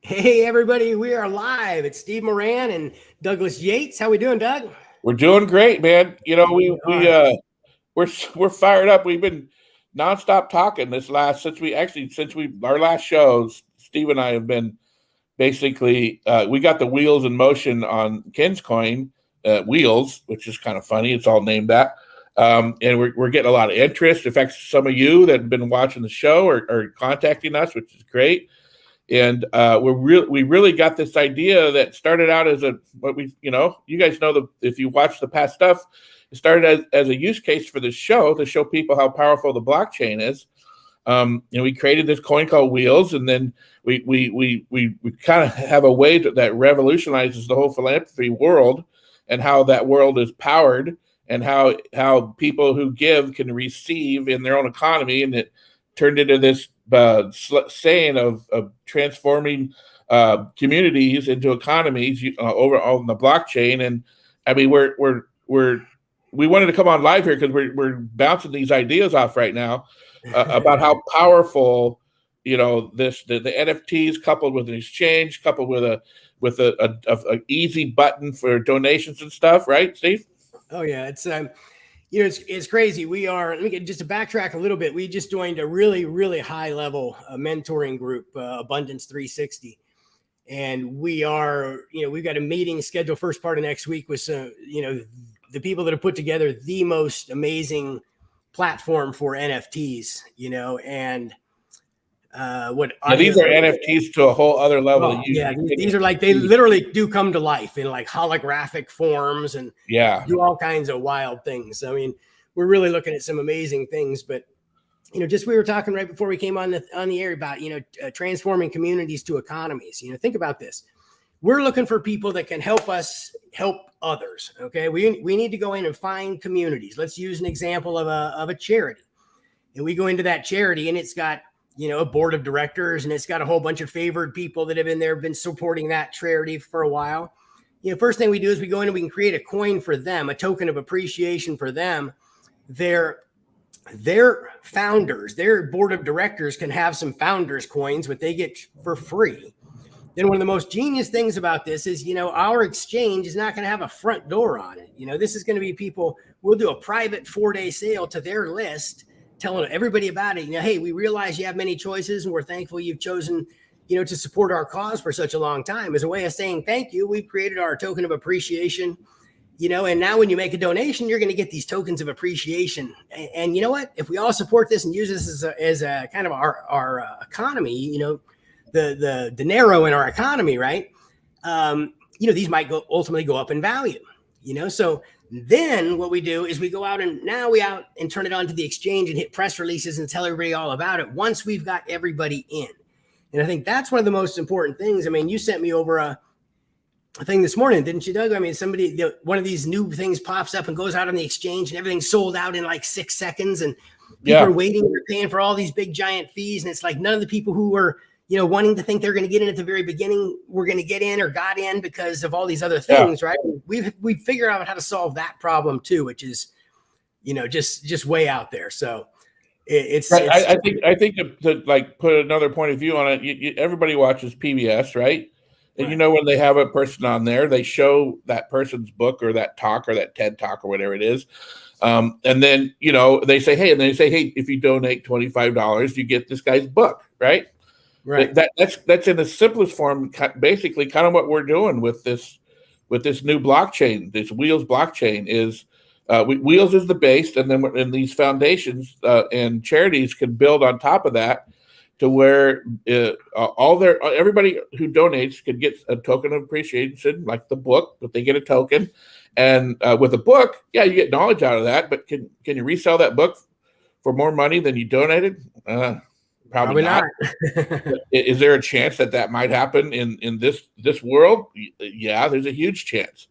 Hey everybody, we are live. It's Steve Moran and Douglas Yates. How we doing, Doug? We're doing great, man. You know, we're fired up. We've been nonstop talking since our last shows. Steve and I have been basically we got the wheels in motion on Ken's coin wheels, which is kind of funny. It's all named that, and we're getting a lot of interest. In fact, some of you that have been watching the show are contacting us, which is great. And we really got this idea that started out as you guys know if you watch the past stuff, it started as a use case for the show to show people how powerful the blockchain is. We created this coin called Wheels, and then we kind of have a way that revolutionizes the whole philanthropy world and how that world is powered and how people who give can receive in their own economy, and it turned into this saying of transforming communities into economies over on the blockchain. And I mean, we wanted to come on live here because we're bouncing these ideas off right now about how powerful the NFTs coupled with an exchange coupled with a easy button for donations and stuff, right, Steve? Oh yeah, it's crazy. Just to backtrack a little bit. We just joined a really, really high level mentoring group, Abundance 360. And we've got a meeting scheduled first part of next week with the people that have put together the most amazing platform for NFTs, and these are NFTs to a whole other level. Oh, yeah, these are like, they literally do come to life in like holographic forms and do all kinds of wild things. I mean, we're really looking at some amazing things, but we were talking right before we came on the air about, transforming communities to economies. Think about this. We're looking for people that can help us help others. Okay. We need to go in and find communities. Let's use an example of a charity. And we go into that charity and it's got, a board of directors, and it's got a whole bunch of favored people that have been supporting that charity for a while. First thing we do is we go in and we can create a coin for them, a token of appreciation for them. Their founders, their board of directors can have some founders coins, what they get for free. Then one of the most genius things about this is, our exchange is not going to have a front door on it. This is going to be people, we'll do a private 4-day sale to their list, telling everybody about it. Hey, we realize you have many choices and we're thankful you've chosen, to support our cause for such a long time. As a way of saying thank you, we've created our token of appreciation, and now when you make a donation, you're going to get these tokens of appreciation. And you know what? If we all support this and use this as a kind of our economy, the dinero in our economy, right? These might ultimately go up in value, so then what we do is we go out and turn it on to the exchange and hit press releases and tell everybody all about it once we've got everybody in. And I think that's one of the most important things. I mean, you sent me over a thing this morning, didn't you, Doug? I mean, one of these new things pops up and goes out on the exchange and everything's sold out in like 6 seconds. And people are waiting, they're paying for all these big giant fees. And it's like none of the people who were wanting to think they're going to get in at the very beginning, we're going to get in or got in because of all these other things, right? We've figured out how to solve that problem too, which is, just way out there. So it's right. I think to like put another point of view on it, everybody watches PBS, right? And when they have a person on there, they show that person's book or that talk or that TED talk or whatever it is. And then, they say, hey, if you donate $25, you get this guy's book, right? Right. That's in the simplest form, basically kind of what we're doing with this new blockchain. This Wheels blockchain is Wheels is the base, and then these foundations and charities can build on top of that to where everybody who donates can get a token of appreciation, like the book, but they get a token. And with a book, you get knowledge out of that, but can you resell that book for more money than you donated? Probably not. Is there a chance that might happen in this world? Yeah, there's a huge chance,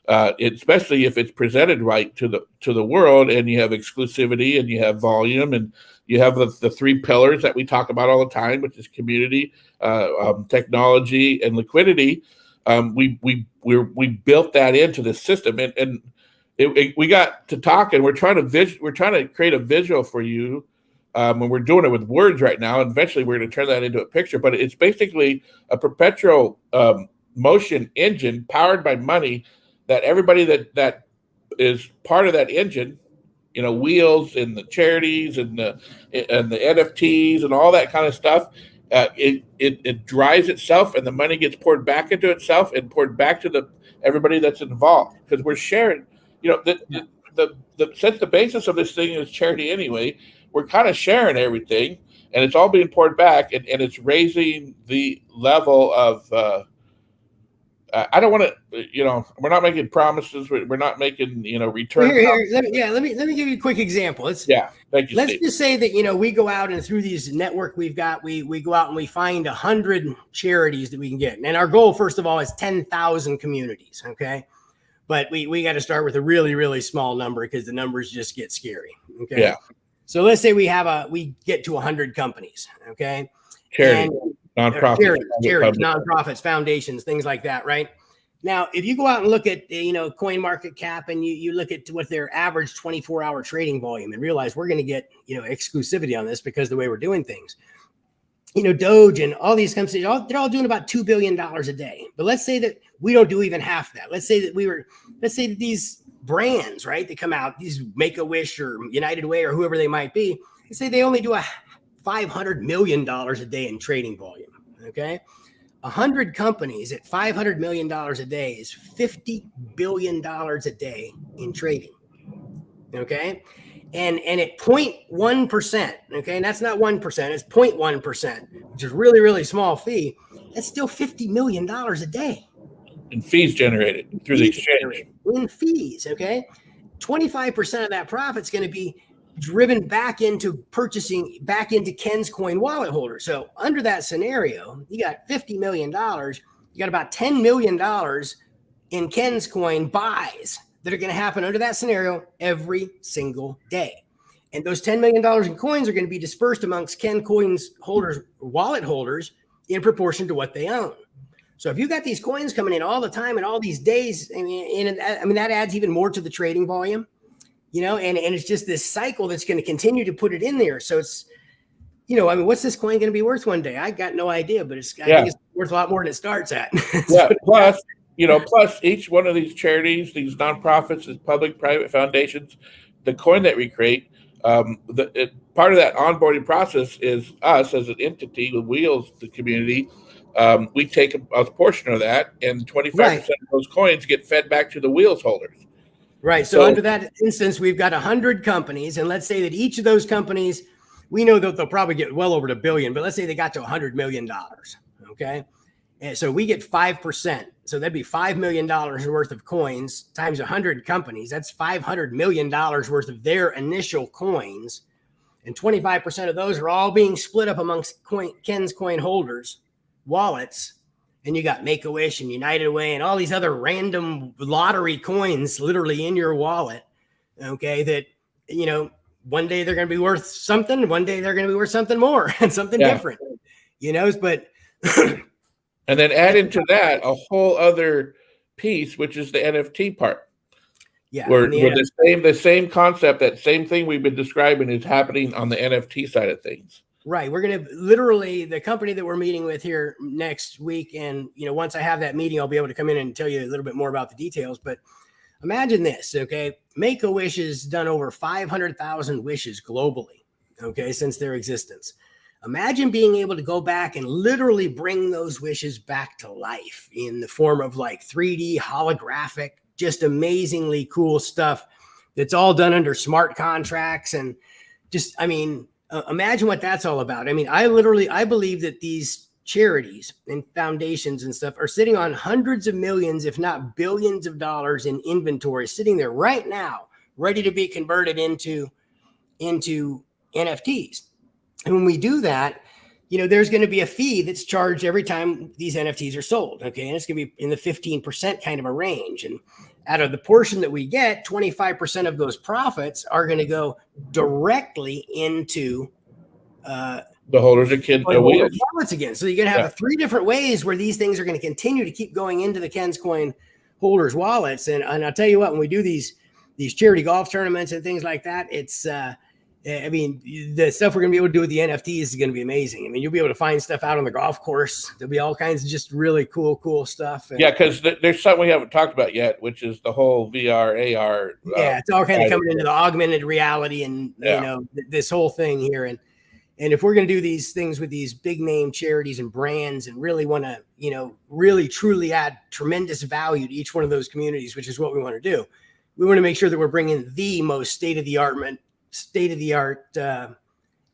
especially if it's presented right to the world, and you have exclusivity and you have volume and you have the 3 pillars that we talk about all the time, which is community, technology, and liquidity. We built that into the system, and we got to talk, and we're trying to create a visual for you. when we're doing it with words right now, and eventually we're going to turn that into a picture. But it's basically a perpetual motion engine powered by money that everybody that is part of that engine, wheels and the charities and the NFTs and all that kind of stuff. It drives itself, and the money gets poured back into itself and poured back to everybody that's involved, because we're sharing. Since the basis of this thing is charity anyway, we're kind of sharing everything, and it's all being poured back, and it's raising the level of. I don't want to, we're not making promises. We're not making, return. Let me give you a quick example. Thank you, let's Steve. just say that, we go out and through these network we've got, we go out and we find 100 charities that we can get. And our goal, first of all, is 10,000 communities. Okay. But we got to start with a really, really small number, because the numbers just get scary. Okay. Yeah. So let's say we get to 100 companies. Okay. Charity. Nonprofits, nonprofits, foundations, things like that, right? Now, if you go out and look at, coin market cap, and you look at what their average 24-hour trading volume, and realize we're going to get, exclusivity on this because of the way we're doing things. Doge and all these companies, they're all doing about $2 billion a day. But let's say that we don't do even half that. Let's say that these brands, right, that come out, these Make-A-Wish or United Way or whoever they might be, let's say they only do $500 million a day in trading volume. Okay. 100 companies at $500 million a day is $50 billion a day in trading. Okay. And at 0.1%, okay, and that's not 1%, it's 0.1%, which is really, really small fee. That's still $50 million a day. In fees generated through the exchange. In fees, okay? 25% of that profit's going to be driven back into purchasing, back into Ken's Coin wallet holder. So under that scenario, you got $50 million, you got about $10 million in Ken's Coin buys that are going to happen under that scenario every single day. And those $10 million in coins are going to be dispersed amongst Ken Coins holders, wallet holders, in proportion to what they own. So if you got these coins coming in all the time and all these days, I mean, that adds even more to the trading volume, and it's just this cycle that's going to continue to put it in there. So it's, what's this coin going to be worth one day? I got no idea, but I think it's worth a lot more than it starts at. Plus each one of these charities, these nonprofits, these public-private foundations, the coin that we create, part of that onboarding process is us as an entity who wheels the community. We take a portion of that, and 25% of those coins get fed back to the wheels holders. Right. So under that instance, we've got 100 companies, and let's say that each of those companies, we know that they'll probably get well over $1 billion, but let's say they got to $100 million. Okay. And so we get 5%. So that'd be $5 million worth of coins times 100 companies. That's $500 million worth of their initial coins. And 25% of those are all being split up amongst Ken's Coin holders, wallets. And you got Make-A-Wish and United Way and all these other random lottery coins literally in your wallet. Okay. That, one day they're going to be worth something. One day they're going to be worth something more and something different, but and then add into that a whole other piece, which is the NFT part. Yeah. Where the same concept, that same thing we've been describing is happening on the NFT side of things. Right. We're going to literally, the company that we're meeting with here next week. And, once I have that meeting, I'll be able to come in and tell you a little bit more about the details. But imagine this, okay? Make-A-Wish has done over 500,000 wishes globally, okay, since their existence. Imagine being able to go back and literally bring those wishes back to life in the form of like 3D holographic, just amazingly cool stuff that's all done under smart contracts. And just, imagine what that's all about. I believe that these charities and foundations and stuff are sitting on hundreds of millions, if not billions of dollars in inventory sitting there right now, ready to be converted into NFTs. And when we do that, there's going to be a fee that's charged every time these NFTs are sold. Okay. And it's going to be in the 15% kind of a range. And out of the portion that we get, 25% of those profits are going to go directly into the holders of Ken's wallets again. So you're going to have 3 different ways where these things are going to continue to keep going into the Ken's Coin holders wallets. And I'll tell you what, when we do these charity golf tournaments and things like that, it's I mean, the stuff we're going to be able to do with the NFTs is going to be amazing. I mean, you'll be able to find stuff out on the golf course. There'll be all kinds of just really cool stuff. Yeah, because there's something we haven't talked about yet, which is the whole VR, AR. Yeah, it's all kind of coming into the augmented reality and, this whole thing here. And if we're going to do these things with these big name charities and brands and really want to, really truly add tremendous value to each one of those communities, which is what we want to do. We want to make sure that we're bringing the most state-of-the-art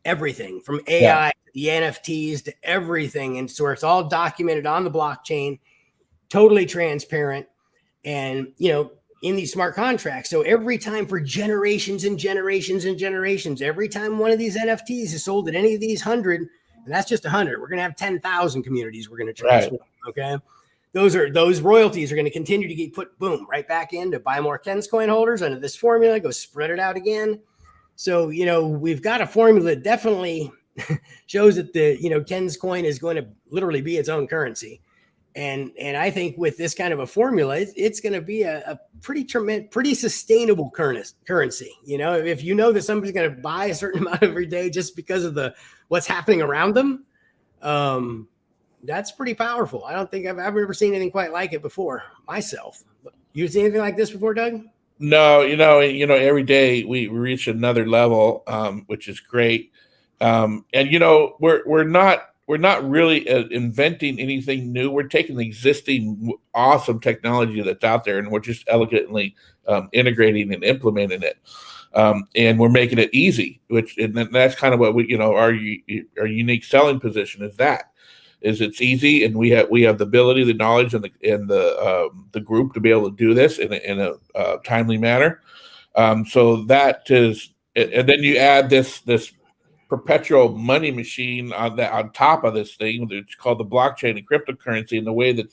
everything from AI to the NFTs to everything. And so it's all documented on the blockchain, totally transparent, and, in these smart contracts. So every time for generations and generations and generations, every time one of these NFTs is sold at any of these 100, and that's just 100, we're going to have 10,000 communities we're going to transform. Right. Okay. Those royalties are going to continue to get put, boom, right back in to buy more Ken's coin holders under this formula, go spread it out again. So, we've got a formula that definitely shows that Ken's coin is going to literally be its own currency. And I think with this kind of a formula, it's going to be a pretty sustainable currency. If that somebody's going to buy a certain amount every day just because of what's happening around them, that's pretty powerful. I don't think I've ever seen anything quite like it before myself. You seen anything like this before, Doug? No, every day we reach another level, which is great. And we're not really inventing anything new. We're taking the existing awesome technology that's out there, and we're just elegantly integrating and implementing it. And we're making it easy, and that's kind of what our unique selling position is it's easy, and we have the ability, the knowledge, and the group to be able to do this in a timely manner. So that is, and then you add this perpetual money machine on top of this thing. It's called the blockchain and cryptocurrency, and the way that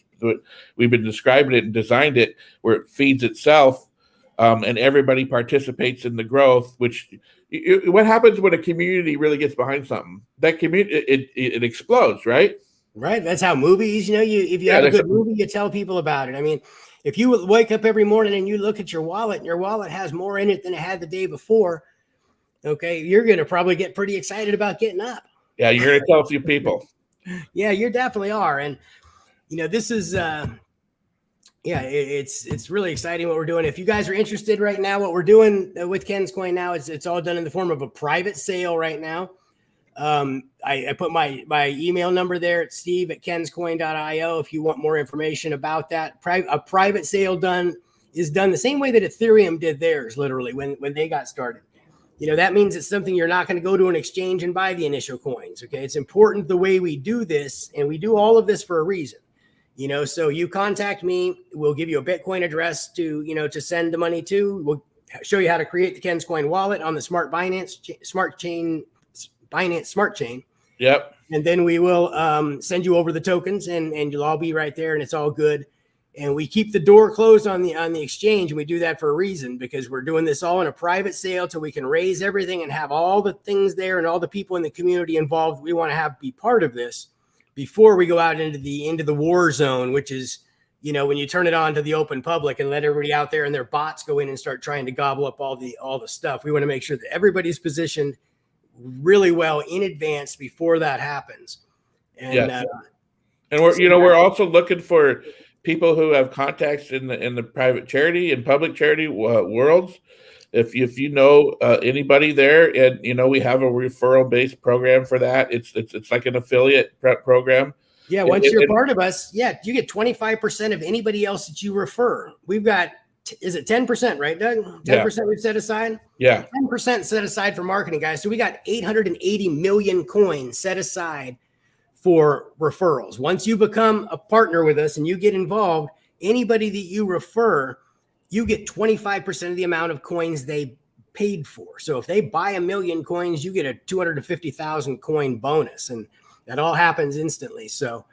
we've been describing it and designed it, where it feeds itself, and everybody participates in the growth. What happens when a community really gets behind something? That community it explodes, right? Right. That's how movies, if you have a good movie, you tell people about it. I mean, if you wake up every morning and you look at your wallet and your wallet has more in it than it had the day before, okay, you're going to probably get pretty excited about getting up. Yeah, you're going to tell a few people. Yeah, you definitely are. And, this is, it's really exciting what we're doing. If you guys are interested right now, what we're doing with Ken's Coin now is it's all done in the form of a private sale right now. I put my email number there at steve@kenscoin.io if you want more information about that. A private sale is done the same way that Ethereum did theirs, literally, when they got started. That means it's something you're not going to go to an exchange and buy the initial coins. Okay. It's important the way we do this, and we do all of this for a reason. So you contact me, we'll give you a Bitcoin address to send the money to. We'll show you how to create the Ken's Coin wallet on the Binance Smart Chain. Yep. And then we will send you over the tokens, and you'll all be right there, and it's all good. And we keep the door closed on the exchange, and we do that for a reason, because we're doing this all in a private sale till we can raise everything and have all the things there and all the people in the community involved we want to be part of this before we go out into the war zone, which is, when you turn it on to the open public and let everybody out there and their bots go in and start trying to gobble up all the stuff. We want to make sure that everybody's positioned really well in advance before that happens. And yes. And we're also looking for people who have contacts in the private charity and public charity worlds. If you know anybody there, and we have a referral based program for that. It's like an affiliate program. Yeah, once you're part of us, you get 25% of anybody else that you refer. We've got, is it 10%, right, Doug? 10% we've set aside? Yeah. 10% set aside for marketing, guys. So we got 880 million coins set aside for referrals. Once you become a partner with us and you get involved, anybody that you refer, you get 25% of the amount of coins they paid for. So if they buy 1 million coins, you get a 250,000 coin bonus, and that all happens instantly. So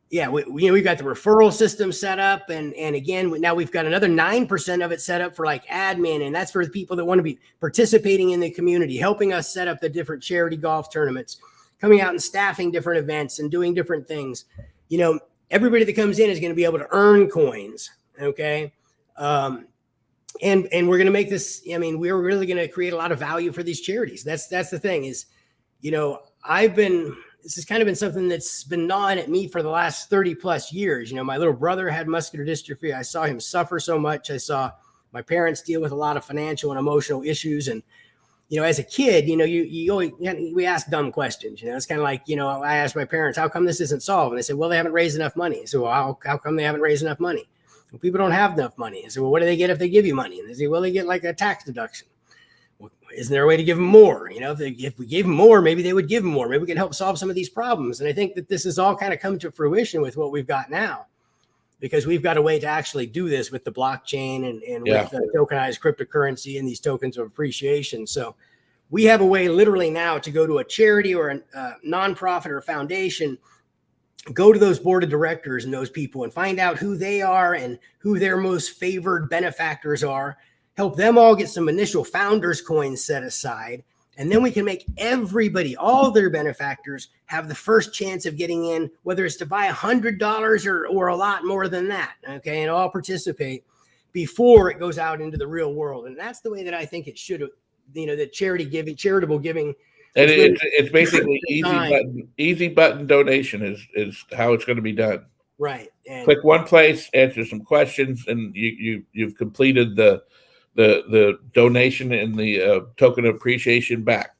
yeah, we've got the referral system set up, and again, now we've got another 9% of it set up for like admin, and that's for the people that want to be participating in the community, helping us set up the different charity golf tournaments, coming out and staffing different events and doing different things. Everybody that comes in is going to be able to earn coins. Okay. and we're going to make this. I mean, we're really going to create a lot of value for these charities. That's the thing is, this has kind of been something that's been gnawing at me for the last 30 plus years. My little brother had muscular dystrophy. I saw him suffer so much. I saw my parents deal with a lot of financial and emotional issues. And, as a kid, you always, we ask dumb questions. It's kind of like, I asked my parents, how come this isn't solved? And they said, well, they haven't raised enough money. So how come they haven't raised enough money? Well, people don't have enough money. I said, well, what do they get if they give you money? And they say, well, they get like a tax deduction. Well, isn't there a way to give them more? If we gave them more, maybe they would give them more. Maybe we can help solve some of these problems. And I think that this has all kind of come to fruition with what we've got now, because we've got a way to actually do this with the blockchain and with the tokenized cryptocurrency and these tokens of appreciation. So we have a way literally now to go to a charity or a nonprofit or a foundation, go to those board of directors and those people and find out who they are and who their most favored benefactors are, help them all get some initial founders coins set aside. And then we can make everybody, all their benefactors, have the first chance of getting in, whether it's to buy $100 or a lot more than that. Okay. And all participate before it goes out into the real world. And that's the way that I think it should have, the charitable giving. And it's basically easy button donation is how it's going to be done. Right. And click one place, answer some questions, and you've completed the donation and the token of appreciation back.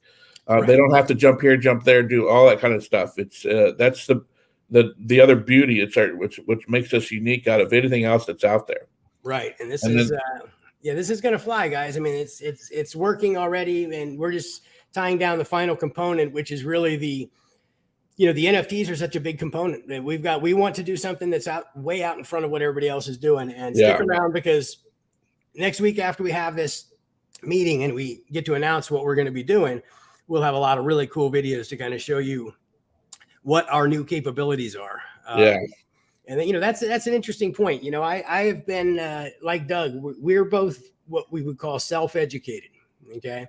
Right. They don't have to jump here, jump there, do all that kind of stuff. It's that's the other beauty. It's which makes us unique out of anything else that's out there. Right. And this is going to fly, guys. I mean, it's working already, and we're just tying down the final component, which is really the NFTs are such a big component that we want to do something that's way out in front of what everybody else is doing. And stick around, because next week after we have this meeting and we get to announce what we're going to be doing, we'll have a lot of really cool videos to kind of show you what our new capabilities are. And then, that's an interesting point. I have been like Doug, we're both what we would call self-educated. Okay.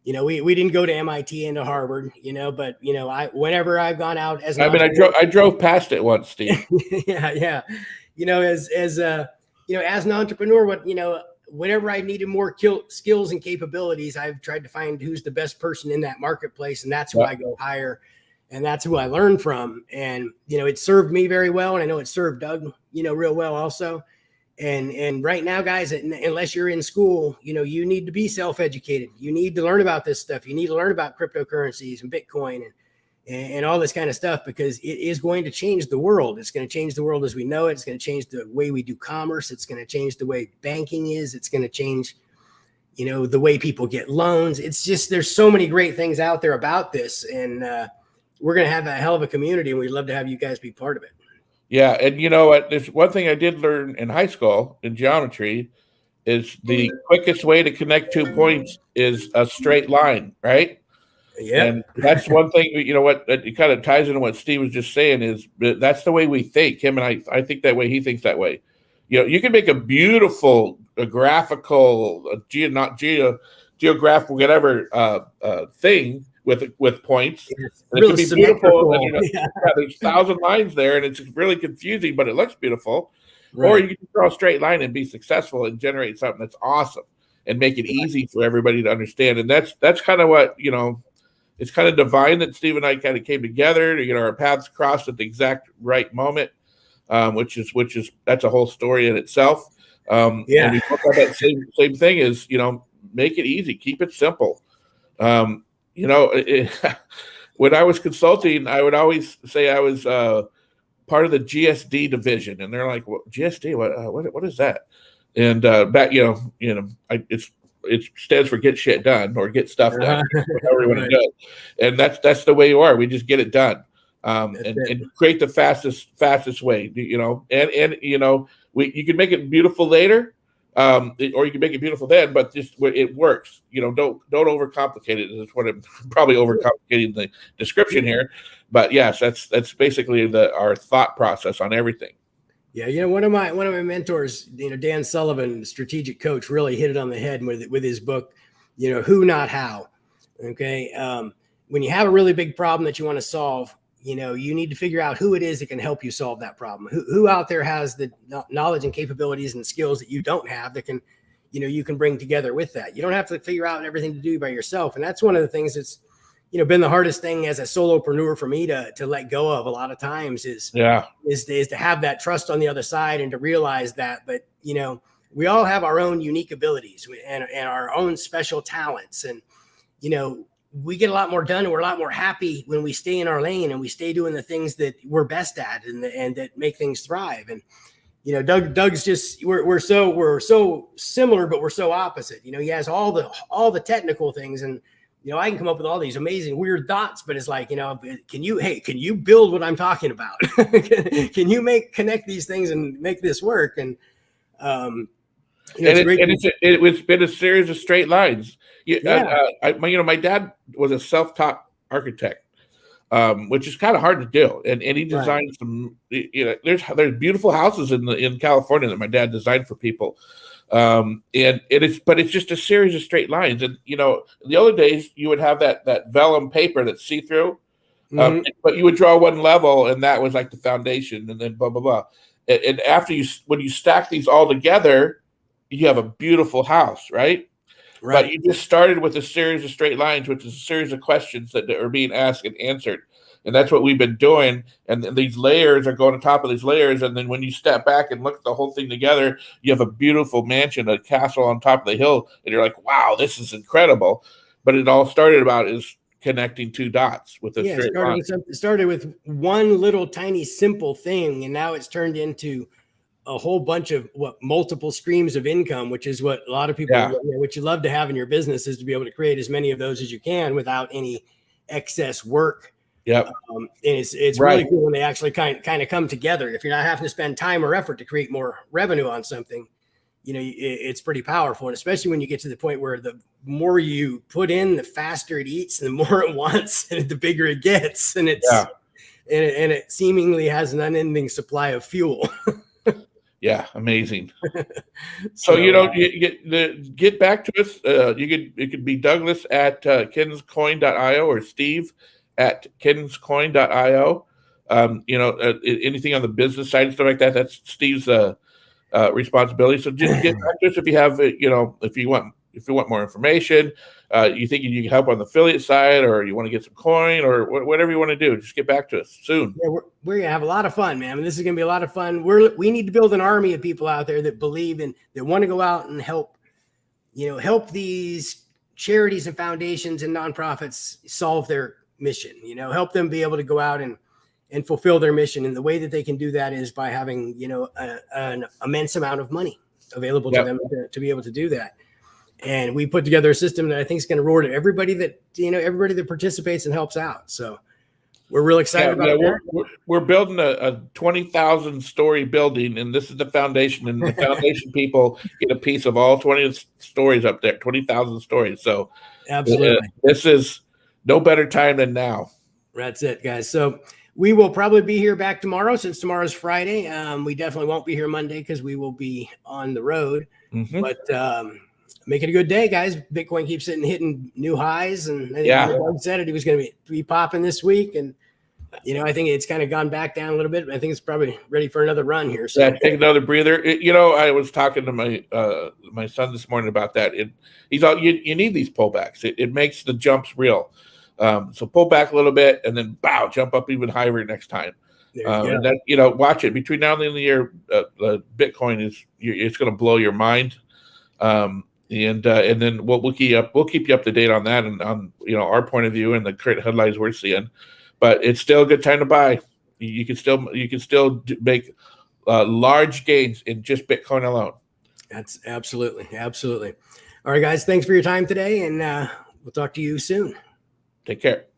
We didn't go to MIT and to Harvard, but whenever I've gone out as I drove past it once, Steve. yeah. As an entrepreneur, whenever I needed more skills and capabilities, I've tried to find who's the best person in that marketplace, and that's who I go hire, and that's who I learn from. And it served me very well, and I know it served Doug, real well also. And right now, guys, unless you're in school, you need to be self-educated. You need to learn about this stuff. You need to learn about cryptocurrencies and Bitcoin and all this kind of stuff, because it is going to change the world. It's going to change the world as we know it. It's going to change the way we do commerce. It's going to change the way banking is. It's going to change, the way people get loans. It's just, there's so many great things out there about this. And we're going to have a hell of a community, and we'd love to have you guys be part of it. Yeah, and there's one thing I did learn in high school in geometry is the quickest way to connect 2 points is a straight line, right? Yeah, and that's one thing. It kind of ties into what Steve was just saying is that's the way we think. Him and I think that way. He thinks that way. You can make a beautiful, graphical, geographical, whatever thing with points. It's and really it can be beautiful. And, there's 1,000 lines there, and it's really confusing, but it looks beautiful. Right. Or you can draw a straight line and be successful and generate something that's awesome and make it easy for everybody to understand. And that's kind of what it's kind of divine that Steve and I kind of came together. Our paths crossed at the exact right moment, which is that's a whole story in itself. And we talk about that same thing is make it easy, keep it simple. When I was consulting, I would always say I was part of the GSD division, and they're like, "Well, GSD, what is that?" And back, it stands for get shit done or get stuff done, whatever you want to do. And that's the way you are. We just get it done, and create the fastest way. And you can make it beautiful later. Or you can make it beautiful then, but just it works. Don't overcomplicate it. That's what I'm probably overcomplicating the description here, but yes, that's basically our thought process on everything. Yeah, one of my mentors, Dan Sullivan, strategic coach, really hit it on the head with his book, Who Not How. Okay, when you have a really big problem that you want to solve, you need to figure out who it is that can help you solve that problem. Who out there has the knowledge and capabilities and skills that you don't have that can, you can bring together with that. You don't have to figure out everything to do by yourself. And that's one of the things that's, been the hardest thing as a solopreneur for me to let go of a lot of times is to have that trust on the other side and to realize that. But, we all have our own unique abilities and our own special talents. And, we get a lot more done and we're a lot more happy when we stay in our lane and we stay doing the things that we're best at and that make things thrive. And, Doug's just, we're so similar, but we're so opposite. He has all the technical things, and, I can come up with all these amazing weird thoughts, but it's like, can you build what I'm talking about? Can you connect these things and make this work? And, it's been a series of straight lines. My dad was a self-taught architect, which is kind of hard to do. And he designed some, there's beautiful houses in California that my dad designed for people. And it's just a series of straight lines. And, in the old days you would have that vellum paper that's see-through, but you would draw one level and that was like the foundation and then blah, blah, blah. And after when you stack these all together, you have a beautiful house, right? Right. But you just started with a series of straight lines, which is a series of questions that are being asked and answered. And that's what we've been doing. And these layers are going on top of these layers. And then when you step back and look at the whole thing together, you have a beautiful mansion, a castle on top of the hill. And you're like, wow, this is incredible. But it all started about is connecting two dots with a straight line. It started with one little tiny simple thing. And now it's turned into a whole bunch of multiple streams of income, which is what a lot of people, what you love to have in your business is to be able to create as many of those as you can without any excess work. Yep. And it's really cool when they actually kind of come together. If you're not having to spend time or effort to create more revenue on something, it's pretty powerful. And especially when you get to the point where the more you put in, the faster it eats, and the more it wants, and the bigger it gets. And it seemingly has an unending supply of fuel. Yeah, amazing. So you get back to us. It could be Douglas at kinscoin.io or Steve at kinscoin.io. Anything on the business side and stuff like that, that's Steve's responsibility. So just get back to us if you have if you want more information. You think you can help on the affiliate side, or you want to get some coin, or whatever you want to do, just get back to us soon. Yeah, we're gonna have a lot of fun, man. I mean, this is gonna be a lot of fun. We need to build an army of people out there that believe in, that want to go out and help these charities and foundations and nonprofits solve their mission. Help them be able to go out and fulfill their mission. And the way that they can do that is by having an immense amount of money available to them to be able to do that. And we put together a system that I think is going to reward everybody that participates and helps out. So we're real excited about that. We're building a 20,000 story building, and this is the foundation. And the foundation people get a piece of all 20 stories up there, 20,000 stories. So absolutely, this is no better time than now. That's it, guys. So we will probably be here back tomorrow, since tomorrow's Friday. We definitely won't be here Monday because we will be on the road. But make it a good day, guys. Bitcoin keeps hitting new highs, and I think Doug said it. He was going to be popping this week, and I think it's kind of gone back down a little bit. But I think it's probably ready for another run here. So take another breather. I was talking to my son this morning about that. He's all, you need these pullbacks. It makes the jumps real. So pull back a little bit, and then jump up even higher next time. And then watch it between now and the end of the year. Bitcoin it's going to blow your mind. And then we'll keep you up to date on that and on our point of view and the current headlines we're seeing. But it's still a good time to buy. You can still make large gains in just Bitcoin alone. That's absolutely. All right, guys. Thanks for your time today, and we'll talk to you soon. Take care.